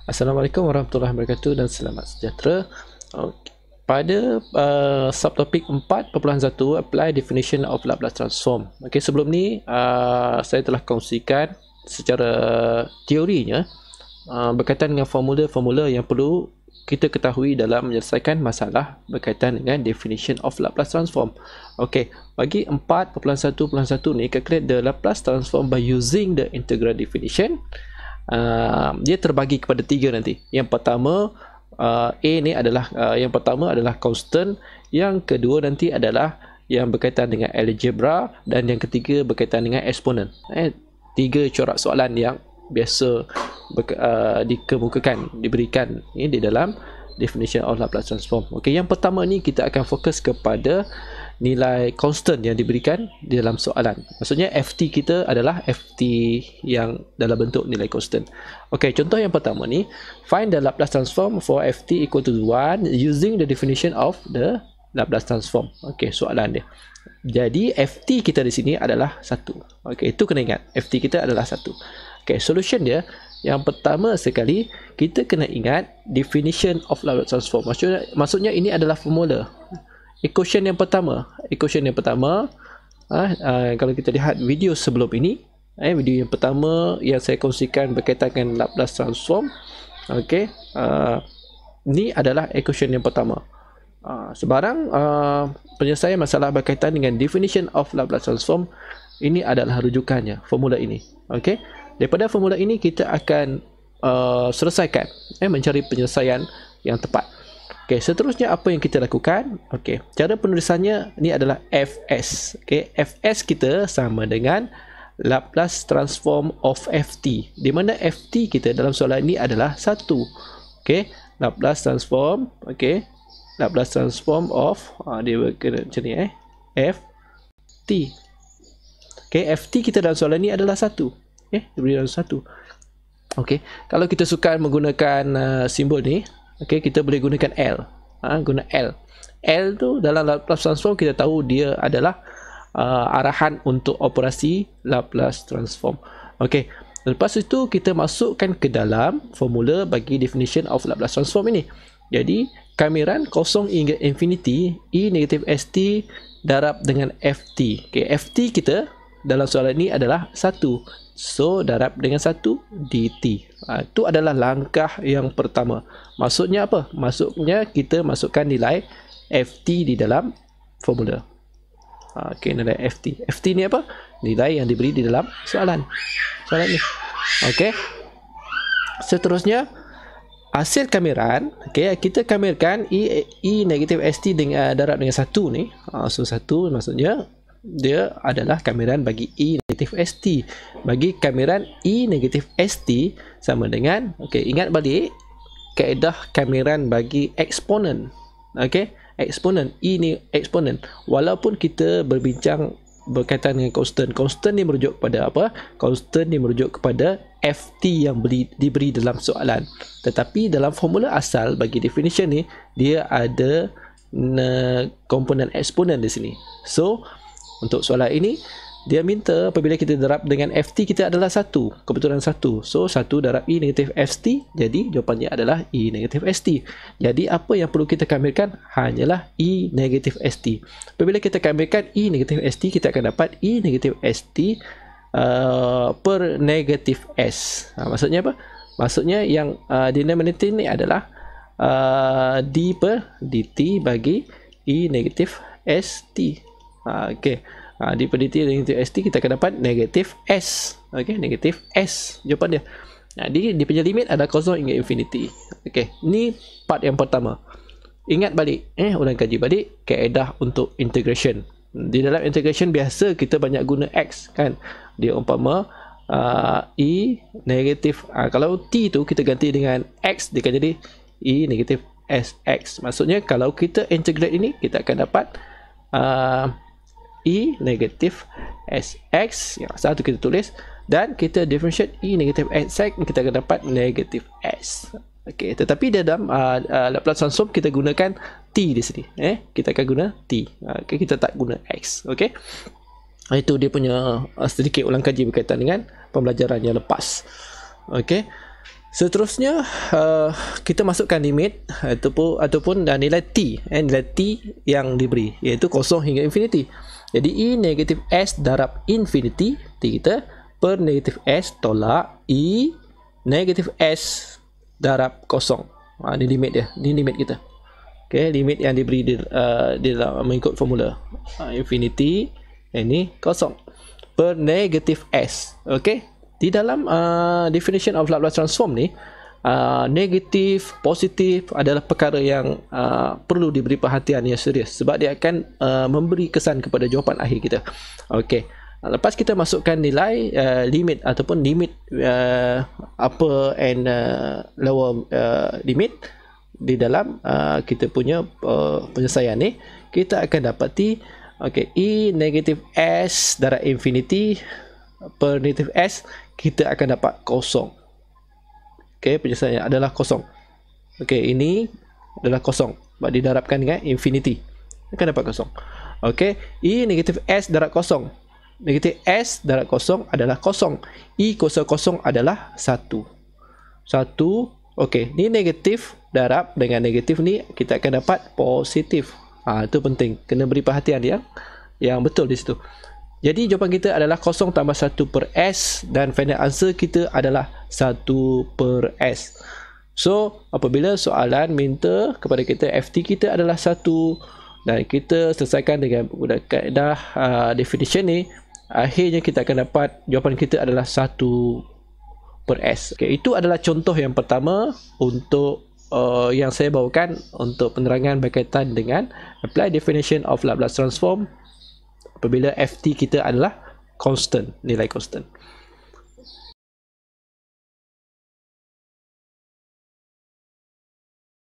Assalamualaikum warahmatullahi wabarakatuh dan selamat sejahtera. Pada subtopik 4.1 apply definition of Laplace transform. Okey, sebelum ni saya telah kongsikan secara teorinya berkaitan dengan formula-formula yang perlu kita ketahui dalam menyelesaikan masalah berkaitan dengan definition of Laplace transform. Okey, bagi 4.1.1 ni, calculate the Laplace transform by using the integral definition. Dia terbagi kepada tiga nanti. Yang pertama A ni adalah yang pertama adalah constant, yang kedua nanti adalah yang berkaitan dengan algebra, dan yang ketiga berkaitan dengan exponent. Tiga corak soalan yang biasa dikemukakan, diberikan di dalam definition of Laplace transform. Okey, yang pertama ni kita akan fokus kepada nilai constant yang diberikan di dalam soalan. Maksudnya FT kita adalah FT yang dalam bentuk nilai constant. Okey, contoh yang pertama ni, find the Laplace transform for FT equal to 1 using the definition of the Laplace transform. Okey, soalan dia. Jadi FT kita di sini adalah 1. Okey, itu kena ingat. FT kita adalah 1. Okey, solution dia, yang pertama sekali kita kena ingat definition of Laplace transform. Maksudnya ini adalah formula. Equation yang pertama, kalau kita lihat video sebelum ini, video yang pertama yang saya kongsikan berkaitan dengan Laplace transform. Okey, ni adalah equation yang pertama. Sebarang penyelesaian masalah berkaitan dengan definition of Laplace transform, ini adalah rujukannya, formula ini. Okey, daripada formula ini kita akan selesaikan, mencari penyelesaian yang tepat. Okey, seterusnya apa yang kita lakukan? Okey, cara penulisannya ni adalah Fs. Okey, Fs kita sama dengan Laplace transform of Ft, di mana Ft kita dalam soalan ini adalah 1. Okey, Laplace transform, okey, Laplace transform of dia kena macam ni, Ft. Okey, Ft kita dalam soalan ini adalah 1. Diberi dalam 1. Okey, kalau kita suka menggunakan simbol ni, okey, kita boleh gunakan L. Guna L. L tu dalam Laplace transform kita tahu dia adalah arahan untuk operasi Laplace transform. Okey, lepas itu kita masukkan ke dalam formula bagi definition of Laplace transform ini. Jadi, kamiran kosong hingga infinity E negatif ST darab dengan FT. Okey, FT kita dalam soalan ini adalah 1. So, darab dengan 1 dt. Itu adalah langkah yang pertama. Maksudnya apa? Maksudnya kita masukkan nilai FT di dalam formula. Okey, nilai FT. FT ni apa? Nilai yang diberi di dalam soalan. Soalan ni. Okey. Seterusnya, hasil kamiran. Okey, kita kamirkan E negatif ST dengan darab dengan 1 ni. So, 1 maksudnya dia adalah kamiran bagi E negatif ST. Bagi kamiran E negatif ST sama dengan, okey, ingat balik kaedah kamiran bagi eksponen. Okey, eksponen, E ni eksponen. Walaupun kita berbincang berkaitan dengan constant, constant ni merujuk kepada apa? Constant ni merujuk kepada FT yang diberi dalam soalan. Tetapi dalam formula asal bagi definition ni, dia ada komponen eksponen di sini. So, untuk soalan ini, dia minta apabila kita darab dengan FT kita adalah 1. Kebetulan 1. So, 1 darab E negatif ST. Jadi, jawapannya adalah E negatif ST. Jadi, apa yang perlu kita kamirkan? Hanyalah E negatif ST. Apabila kita kamirkan E negatif ST, kita akan dapat E negatif ST per negatif S. Maksudnya apa? Maksudnya yang denominator ni adalah D per dt bagi E negatif ST. Okey. D per dt negatif ST, kita akan dapat negatif S. Okey, negatif S jawapan dia. Dia punya limit ada kosong hingga infinity. Okey, ni part yang pertama. Ingat balik, ulang kaji balik kaedah untuk integration. Di dalam integration biasa kita banyak guna X kan. Dia umpama E negatif, kalau T tu kita ganti dengan X, dia akan jadi E negatif SX. Maksudnya kalau kita integrate ini, kita akan dapat E negatif SX, yang satu kita tulis, dan kita differentiate E negatif SX, kita akan dapat negatif S. Okey, tetapi dalam Laplace transform kita gunakan T di sini. Kita akan guna T. Okey, kita tak guna X. Okey. Itu dia punya sedikit ulang kaji berkaitan dengan pembelajaran yang lepas. Okey. Seterusnya kita masukkan limit ataupun nilai t, nilai t yang diberi, iaitu 0 hingga infinity. Jadi E negatif S darab infinity t kita per negatif S tolak E negatif S darab 0. Ini limit dia, ini limit kita. Okay, limit yang diberi di dalam mengikut formula infinity, ini 0 per negatif S. Okay, di dalam definition of Laplace transform ni, negatif, positif adalah perkara yang perlu diberi perhatian yang serius, sebab dia akan memberi kesan kepada jawapan akhir kita. Okey, lepas kita masukkan nilai limit ataupun limit upper and lower limit di dalam kita punya penyelesaian ni, kita akan dapati E negatif S darab infinity per negatif S, kita akan dapat 0. Okey, penyelesaiannya adalah 0. Okey, ini adalah 0 sebab didarabkan dengan infinity, akan dapat 0. Okey, E negatif S darab 0. Negatif S darab 0 adalah 0. E kosong 0 adalah 1. Okey, ni negatif darab dengan negatif ni, kita akan dapat positif. Itu penting, kena beri perhatian yang betul di situ. Jadi jawapan kita adalah 0 tambah 1 per S, dan final answer kita adalah 1 per S. So, apabila soalan minta kepada kita FT kita adalah 1, dan kita selesaikan dengan menggunakan kaedah definition ni, akhirnya kita akan dapat jawapan kita adalah 1 per S. Okay, itu adalah contoh yang pertama untuk yang saya bawakan untuk penerangan berkaitan dengan apply definition of Laplace transform apabila FT kita adalah constant, nilai constant.